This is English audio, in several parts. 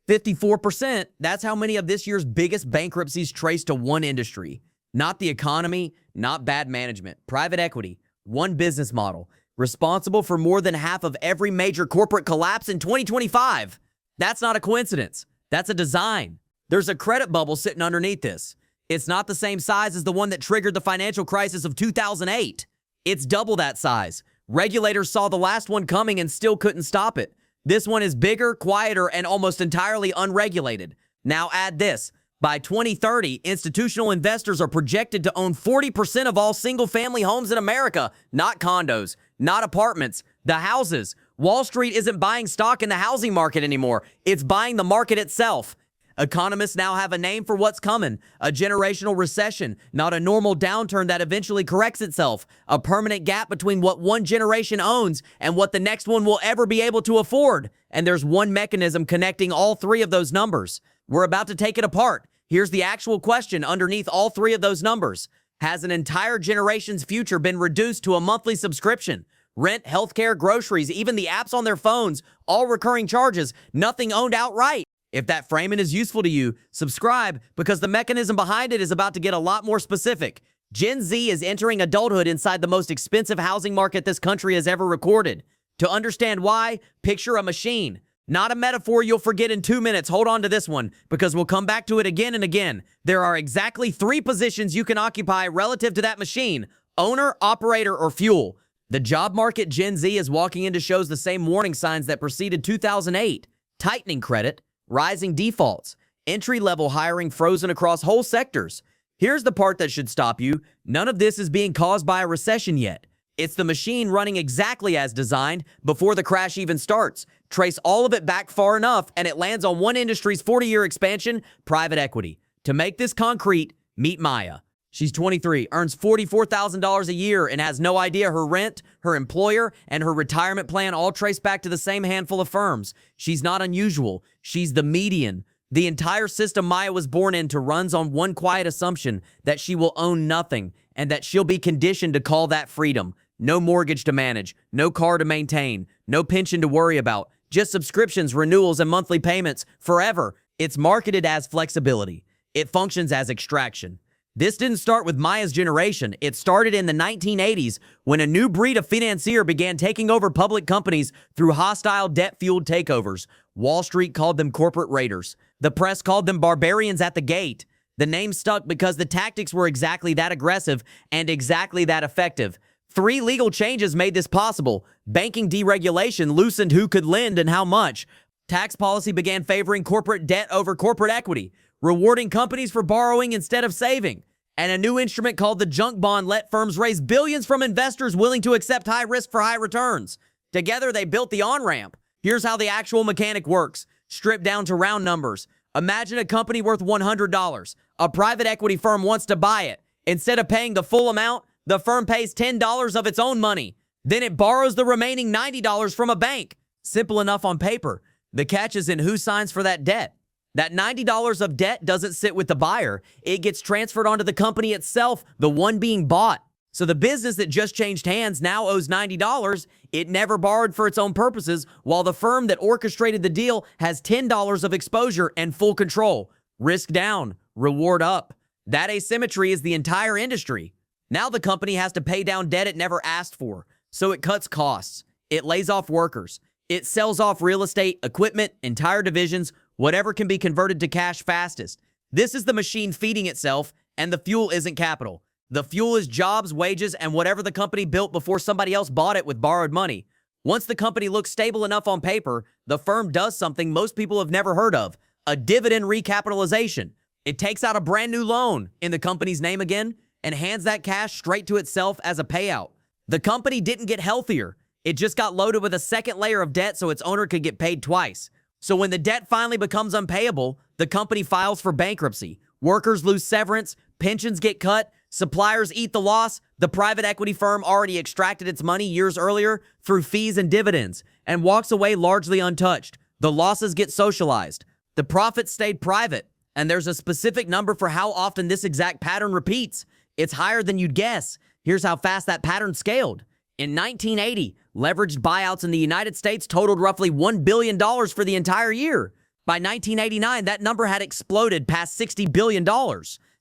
54%, that's how many of this year's biggest bankruptcies trace to one industry. Not the economy, not bad management. Private equity, one business model, responsible for more than half of every major corporate collapse in 2025. That's not a coincidence. That's a design. There's a credit bubble sitting underneath this. It's not the same size as the one that triggered the financial crisis of 2008. It's double that size. Regulators saw the last one coming and still couldn't stop it. This one is bigger, quieter, and almost entirely unregulated. Now add this. By 2030, institutional investors are projected to own 40% of all single-family homes in America, not condos, not apartments, the houses. Wall Street isn't buying stock in the housing market anymore. It's buying the market itself. Economists now have a name for what's coming, a generational recession, not a normal downturn that eventually corrects itself, a permanent gap between what one generation owns and what the next one will ever be able to afford. And there's one mechanism connecting all three of those numbers. We're about to take it apart. Here's the actual question underneath all three of those numbers. Has an entire generation's future been reduced to a monthly subscription? Rent, healthcare, groceries, even the apps on their phones, all recurring charges, nothing owned outright. If that framing is useful to you, subscribe, because the mechanism behind it is about to get a lot more specific. Gen Z is entering adulthood inside the most expensive housing market this country has ever recorded. To understand why, picture a machine. Not a metaphor you'll forget in 2 minutes. Hold on to this one, because we'll come back to it again and again. There are exactly 3 positions you can occupy relative to that machine: owner, operator, or fuel. The job market Gen Z is walking into shows the same warning signs that preceded 2008. Tightening credit, rising defaults, entry-level hiring frozen across whole sectors. Here's the part that should stop you. None of this is being caused by a recession yet. It's the machine running exactly as designed before the crash even starts. Trace all of it back far enough, and it lands on one industry's 40-year expansion: private equity. To make this concrete, meet Maya. She's 23, earns $44,000 a year, and has no idea her rent, her employer, and her retirement plan all trace back to the same handful of firms. She's not unusual. She's the median. The entire system Maya was born into runs on one quiet assumption: that she will own nothing, and that she'll be conditioned to call that freedom. No mortgage to manage, no car to maintain, no pension to worry about, just subscriptions, renewals, and monthly payments forever. It's marketed as flexibility. It functions as extraction. This didn't start with Maya's generation. It started in the 1980s when a new breed of financier began taking over public companies through hostile debt-fueled takeovers. Wall Street called them corporate raiders. The press called them barbarians at the gate. The name stuck because the tactics were exactly that aggressive and exactly that effective. 3 legal changes made this possible. Banking deregulation loosened who could lend and how much. Tax policy began favoring corporate debt over corporate equity, rewarding companies for borrowing instead of saving. And a new instrument called the junk bond let firms raise billions from investors willing to accept high risk for high returns. Together, they built the on-ramp. Here's how the actual mechanic works, stripped down to round numbers. Imagine a company worth $100. A private equity firm wants to buy it. Instead of paying the full amount, the firm pays $10 of its own money. Then it borrows the remaining $90 from a bank. Simple enough on paper. The catch is in who signs for that debt. That $90 of debt doesn't sit with the buyer. It gets transferred onto the company itself, the one being bought. So the business that just changed hands now owes $90. It never borrowed for its own purposes, while the firm that orchestrated the deal has $10 of exposure and full control. Risk down, reward up. That asymmetry is the entire industry. Now the company has to pay down debt it never asked for, so it cuts costs. It lays off workers. It sells off real estate, equipment, entire divisions, whatever can be converted to cash fastest. This is the machine feeding itself, and the fuel isn't capital. The fuel is jobs, wages, and whatever the company built before somebody else bought it with borrowed money. Once the company looks stable enough on paper, the firm does something most people have never heard of: a dividend recapitalization. It takes out a brand new loan in the company's name again and hands that cash straight to itself as a payout. The company didn't get healthier. It just got loaded with a second layer of debt so its owner could get paid twice. So when the debt finally becomes unpayable, the company files for bankruptcy. Workers lose severance, pensions get cut, suppliers eat the loss. The private equity firm already extracted its money years earlier through fees and dividends and walks away largely untouched. The losses get socialized. The profits stayed private, and there's a specific number for how often this exact pattern repeats. It's higher than you'd guess. Here's how fast that pattern scaled. In 1980, leveraged buyouts in the United States totaled roughly $1 billion for the entire year. By 1989, that number had exploded past $60 billion.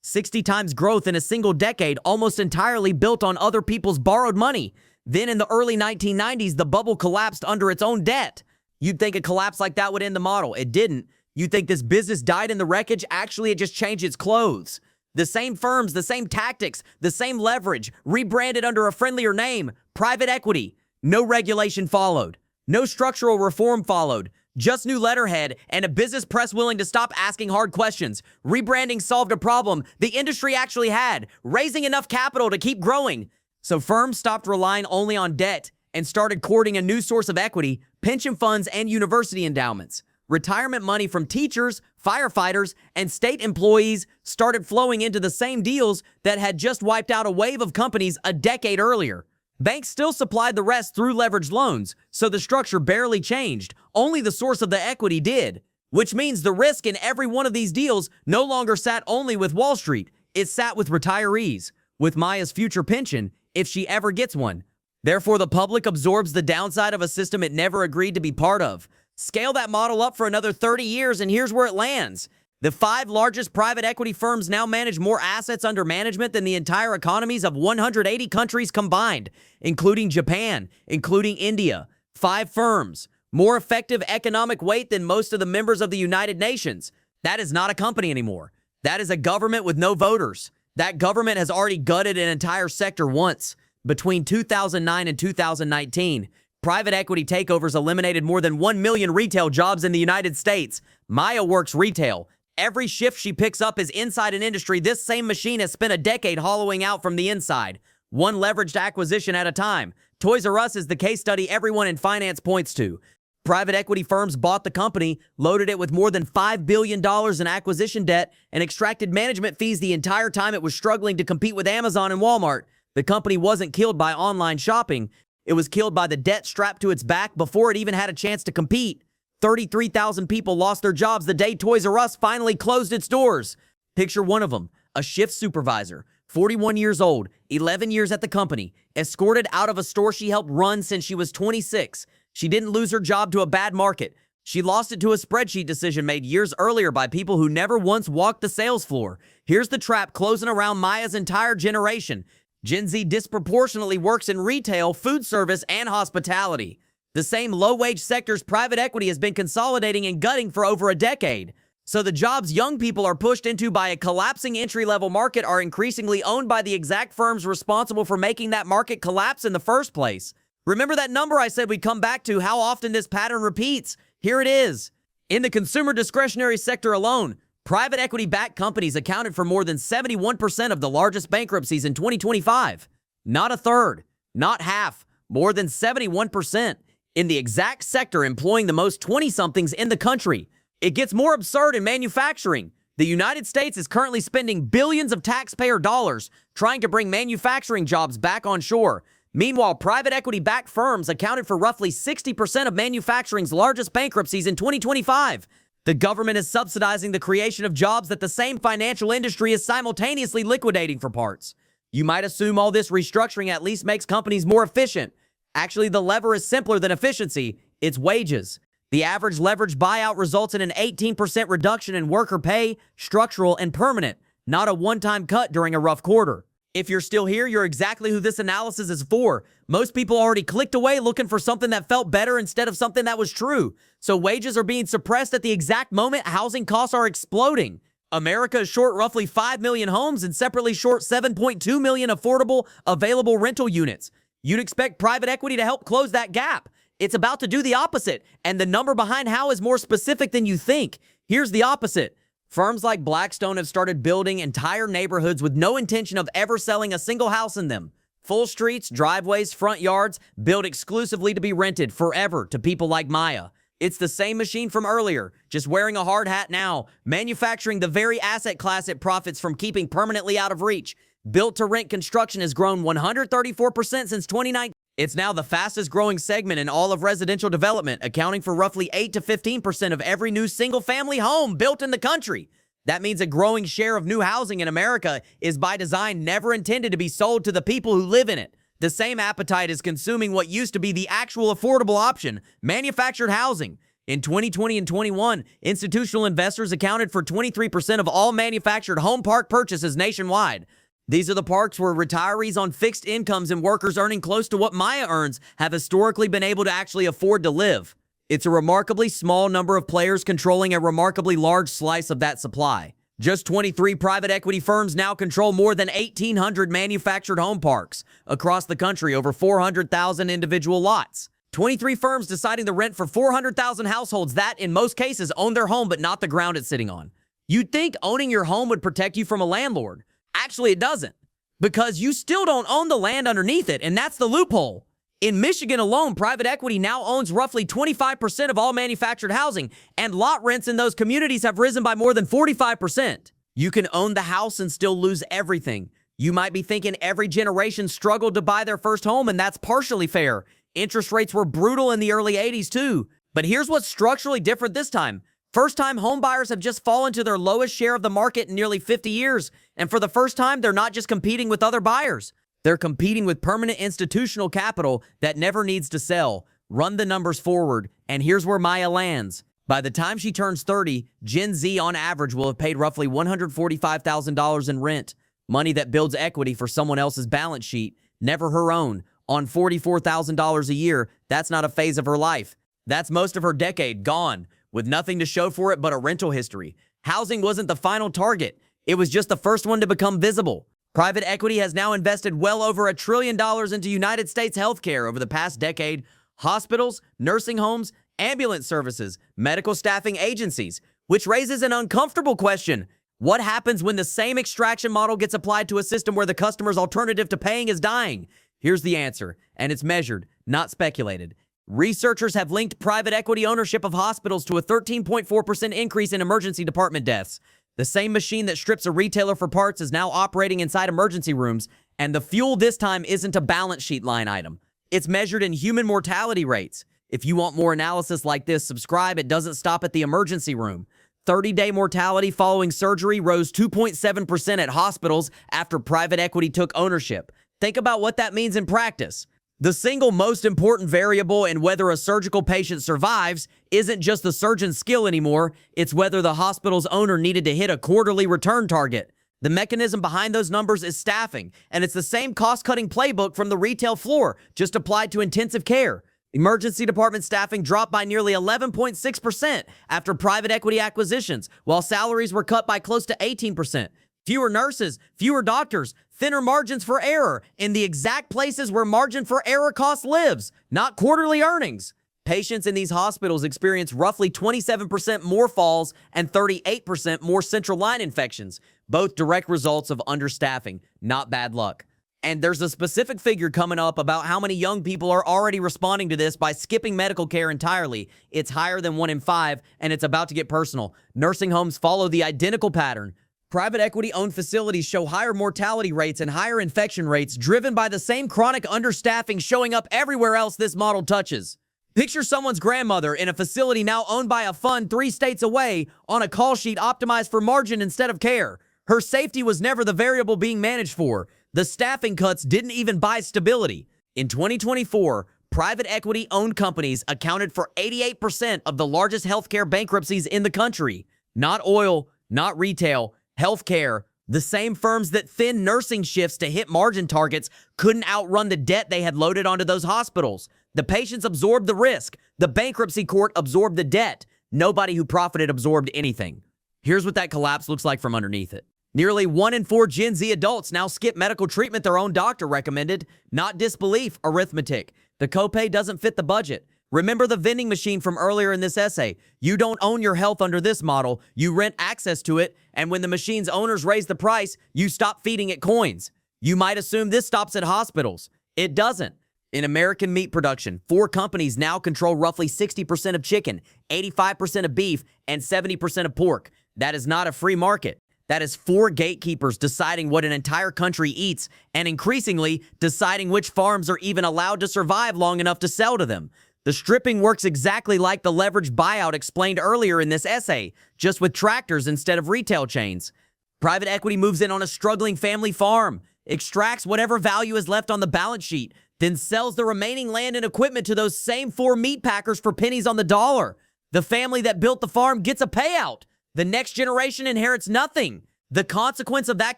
60 times growth in a single decade, almost entirely built on other people's borrowed money. Then in the early 1990s, the bubble collapsed under its own debt. You'd think a collapse like that would end the model. It didn't. You'd think this business died in the wreckage. Actually, it just changed its clothes. The same firms, the same tactics, the same leverage, rebranded under a friendlier name, private equity. No regulation followed. No structural reform followed. Just new letterhead and a business press willing to stop asking hard questions. Rebranding solved a problem the industry actually had, raising enough capital to keep growing. So firms stopped relying only on debt and started courting a new source of equity, pension funds and university endowments. Retirement money from teachers, firefighters, and state employees started flowing into the same deals that had just wiped out a wave of companies a decade earlier. Banks still supplied the rest through leveraged loans, so the structure barely changed. Only the source of the equity did, which means the risk in every one of these deals no longer sat only with Wall Street. It sat with retirees, with Maya's future pension, if she ever gets one. Therefore, the public absorbs the downside of a system it never agreed to be part of. Scale that model up for another 30 years, and here's where it lands. The 5 largest private equity firms now manage more assets under management than the entire economies of 180 countries combined, including Japan, including India. 5 firms. More effective economic weight than most of the members of the United Nations. That is not a company anymore. That is a government with no voters. That government has already gutted an entire sector once. Between 2009 and 2019, private equity takeovers eliminated more than 1 million retail jobs in the United States. Maya works retail. Every shift she picks up is inside an industry this same machine has spent a decade hollowing out from the inside. One leveraged acquisition at a time. Toys R Us is the case study everyone in finance points to. Private equity firms bought the company, loaded it with more than $5 billion in acquisition debt, and extracted management fees the entire time it was struggling to compete with Amazon and Walmart. The company wasn't killed by online shopping. It was killed by the debt strapped to its back before it even had a chance to compete. 33,000 people lost their jobs the day Toys R Us finally closed its doors. Picture one of them, a shift supervisor, 41 years old, 11 years at the company, escorted out of a store she helped run since she was 26. She didn't lose her job to a bad market. She lost it to a spreadsheet decision made years earlier by people who never once walked the sales floor. Here's the trap closing around Maya's entire generation. Gen Z disproportionately works in retail, food service, and hospitality. The same low-wage sectors private equity has been consolidating and gutting for over a decade. So the jobs young people are pushed into by a collapsing entry-level market are increasingly owned by the exact firms responsible for making that market collapse in the first place. Remember that number I said we'd come back to, how often this pattern repeats? Here it is. In the consumer discretionary sector alone, private equity-backed companies accounted for more than 71% of the largest bankruptcies in 2025. Not a third, not half, more than 71%. In the exact sector employing the most 20-somethings in the country. It gets more absurd in manufacturing. The United States is currently spending billions of taxpayer dollars trying to bring manufacturing jobs back on shore. Meanwhile, private equity-backed firms accounted for roughly 60% of manufacturing's largest bankruptcies in 2025. The government is subsidizing the creation of jobs that the same financial industry is simultaneously liquidating for parts. You might assume all this restructuring at least makes companies more efficient. Actually, the lever is simpler than efficiency. It's wages. The average leverage buyout results in an 18% reduction in worker pay, structural and permanent, not a one-time cut during a rough quarter. If you're still here, you're exactly who this analysis is for. Most people already clicked away looking for something that felt better instead of something that was true. So wages are being suppressed at the exact moment housing costs are exploding. America is short roughly 5 million homes and separately short 7.2 million affordable, available rental units. You'd expect private equity to help close that gap. It's about to do the opposite, and the number behind how is more specific than you think. Here's the opposite. Firms like Blackstone have started building entire neighborhoods with no intention of ever selling a single house in them. Full streets, driveways, front yards, built exclusively to be rented forever to people like Maya. It's the same machine from earlier, just wearing a hard hat now, manufacturing the very asset class it profits from keeping permanently out of reach. Built-to-rent construction has grown 134% since 2019. It's now the fastest growing segment in all of residential development, accounting for roughly 8 to 15% of every new single-family home built in the country. That means a growing share of new housing in America is by design never intended to be sold to the people who live in it. The same appetite is consuming what used to be the actual affordable option, manufactured housing. In 2020 and 21, institutional investors accounted for 23% of all manufactured home park purchases nationwide. These are the parks where retirees on fixed incomes and workers earning close to what Maya earns have historically been able to actually afford to live. It's a remarkably small number of players controlling a remarkably large slice of that supply. Just 23 private equity firms now control more than 1,800 manufactured home parks across the country, over 400,000 individual lots. 23 firms deciding to rent for 400,000 households that, in most cases, own their home but not the ground it's sitting on. You'd think owning your home would protect you from a landlord. Actually, it doesn't, because you still don't own the land underneath it, and that's the loophole. In Michigan alone, private equity now owns roughly 25% of all manufactured housing, and lot rents in those communities have risen by more than 45%. You can own the house and still lose everything. You might be thinking every generation struggled to buy their first home, and that's partially fair. Interest rates were brutal in the early 80s too. But here's what's structurally different this time. First-time home buyers have just fallen to their lowest share of the market in nearly 50 years. And for the first time, they're not just competing with other buyers. They're competing with permanent institutional capital that never needs to sell. Run the numbers forward, and here's where Maya lands. By the time she turns 30, Gen Z on average will have paid roughly $145,000 in rent, money that builds equity for someone else's balance sheet, never her own. On $44,000 a year, that's not a phase of her life. That's most of her decade gone, with nothing to show for it but a rental history. Housing wasn't the final target. It was just the first one to become visible. Private equity has now invested well over $1 trillion into United States healthcare over the past decade. Hospitals, nursing homes, ambulance services, medical staffing agencies, which raises an uncomfortable question. What happens when the same extraction model gets applied to a system where the customer's alternative to paying is dying? Here's the answer, and it's measured, not speculated. Researchers have linked private equity ownership of hospitals to a 13.4% increase in emergency department deaths. The same machine that strips a retailer for parts is now operating inside emergency rooms, and the fuel this time isn't a balance sheet line item. It's measured in human mortality rates. If you want more analysis like this, subscribe. It doesn't stop at the emergency room. 30-day mortality following surgery rose 2.7% at hospitals after private equity took ownership. Think about what that means in practice. The single most important variable in whether a surgical patient survives isn't just the surgeon's skill anymore, it's whether the hospital's owner needed to hit a quarterly return target. The mechanism behind those numbers is staffing, and it's the same cost-cutting playbook from the retail floor, just applied to intensive care. Emergency department staffing dropped by nearly 11.6% after private equity acquisitions, while salaries were cut by close to 18%. Fewer nurses, fewer doctors, thinner margins for error in the exact places where margin for error cost lives, not quarterly earnings. Patients in these hospitals experience roughly 27% more falls and 38% more central line infections, both direct results of understaffing, not bad luck. And there's a specific figure coming up about how many young people are already responding to this by skipping medical care entirely. It's higher than 1 in 5, and it's about to get personal. Nursing homes follow the identical pattern. Private equity-owned facilities show higher mortality rates and higher infection rates driven by the same chronic understaffing showing up everywhere else this model touches. Picture someone's grandmother in a facility now owned by a fund 3 states away on a call sheet optimized for margin instead of care. Her safety was never the variable being managed for. The staffing cuts didn't even buy stability. In 2024, private equity-owned companies accounted for 88% of the largest healthcare bankruptcies in the country. Not oil, not retail, healthcare. The same firms that thinned nursing shifts to hit margin targets couldn't outrun the debt they had loaded onto those hospitals. The patients absorbed the risk. The bankruptcy court absorbed the debt. Nobody who profited absorbed anything. Here's what that collapse looks like from underneath it. Nearly 1 in 4 Gen Z adults now skip medical treatment their own doctor recommended. Not disbelief, arithmetic. The copay doesn't fit the budget. Remember the vending machine from earlier in this essay. You don't own your health under this model. You rent access to it, and when the machine's owners raise the price, you stop feeding it coins. You might assume this stops at hospitals. It doesn't. In American meat production, 4 companies now control roughly 60% of chicken, 85% of beef, and 70% of pork. That is not a free market. That is 4 gatekeepers deciding what an entire country eats, and increasingly deciding which farms are even allowed to survive long enough to sell to them. The stripping works exactly like the leveraged buyout explained earlier in this essay, just with tractors instead of retail chains. Private equity moves in on a struggling family farm, extracts whatever value is left on the balance sheet, then sells the remaining land and equipment to those same 4 meat packers for pennies on the dollar. The family that built the farm gets a payout. The next generation inherits nothing. The consequence of that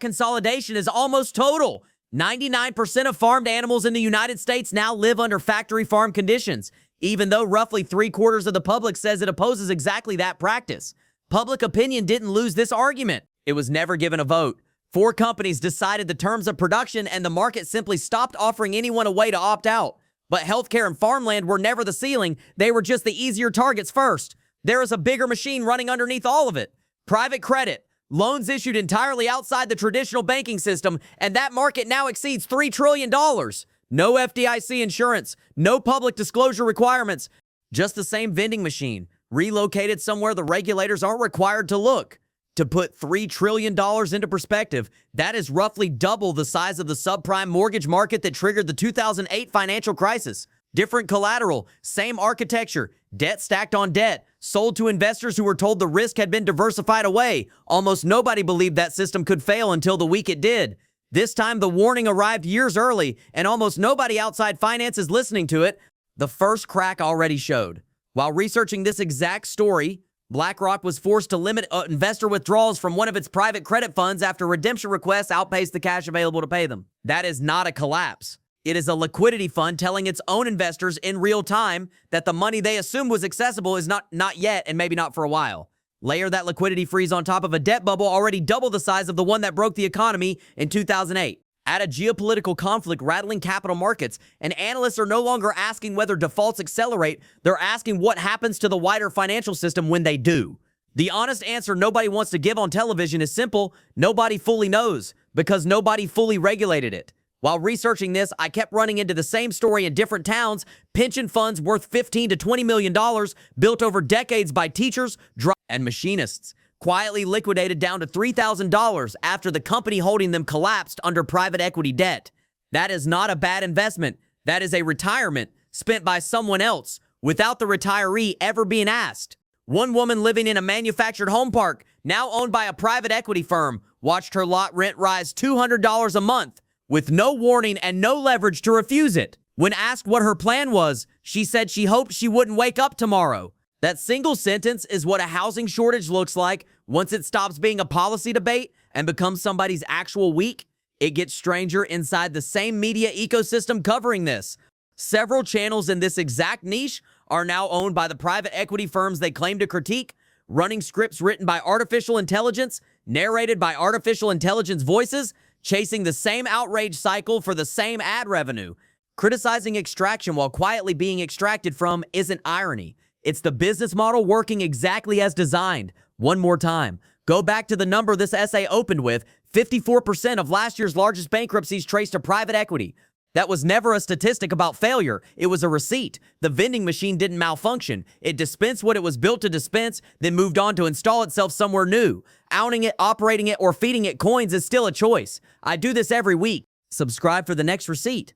consolidation is almost total. 99% of farmed animals in the United States now live under factory farm conditions, even though roughly 3/4 of the public says it opposes exactly that practice. Public opinion didn't lose this argument. It was never given a vote. 4 companies decided the terms of production, and the market simply stopped offering anyone a way to opt out. But healthcare and farmland were never the ceiling. They were just the easier targets first. There is a bigger machine running underneath all of it. Private credit. Loans issued entirely outside the traditional banking system, and that market now exceeds $3 trillion. No FDIC insurance, no public disclosure requirements, just the same vending machine, relocated somewhere the regulators aren't required to look. To put $3 trillion into perspective, that is roughly double the size of the subprime mortgage market that triggered the 2008 financial crisis. Different collateral, same architecture, debt stacked on debt, sold to investors who were told the risk had been diversified away. Almost nobody believed that system could fail until the week it did. This time, the warning arrived years early, and almost nobody outside finance is listening to it. The first crack already showed. While researching this exact story, BlackRock was forced to limit investor withdrawals from one of its private credit funds after redemption requests outpaced the cash available to pay them. That is not a collapse. It is a liquidity fund telling its own investors in real time that the money they assumed was accessible is not yet, and maybe not for a while. Layer that liquidity freeze on top of a debt bubble already double the size of the one that broke the economy in 2008. Add a geopolitical conflict rattling capital markets, and analysts are no longer asking whether defaults accelerate. They're asking what happens to the wider financial system when they do. The honest answer nobody wants to give on television is simple: nobody fully knows, because nobody fully regulated it. While researching this, I kept running into the same story in different towns. Pension funds worth $15 to $20 million, built over decades by teachers, and machinists, quietly liquidated down to $3,000 after the company holding them collapsed under private equity debt. That is not a bad investment. That is a retirement spent by someone else without the retiree ever being asked. One woman living in a manufactured home park, now owned by a private equity firm, watched her lot rent rise $200 a month with no warning and no leverage to refuse it. When asked what her plan was, she said she hoped she wouldn't wake up tomorrow. That single sentence is what a housing shortage looks like once it stops being a policy debate and becomes somebody's actual week. It gets stranger inside the same media ecosystem covering this. Several channels in this exact niche are now owned by the private equity firms they claim to critique, running scripts written by artificial intelligence, narrated by artificial intelligence voices, chasing the same outrage cycle for the same ad revenue. Criticizing extraction while quietly being extracted from isn't irony. It's the business model working exactly as designed. One more time, go back to the number this essay opened with. 54% of last year's largest bankruptcies traced to private equity. That was never a statistic about failure. It was a receipt. The vending machine didn't malfunction. It dispensed what it was built to dispense, then moved on to install itself somewhere new. Owning it, operating it, or feeding it coins is still a choice. I do this every week. Subscribe for the next receipt.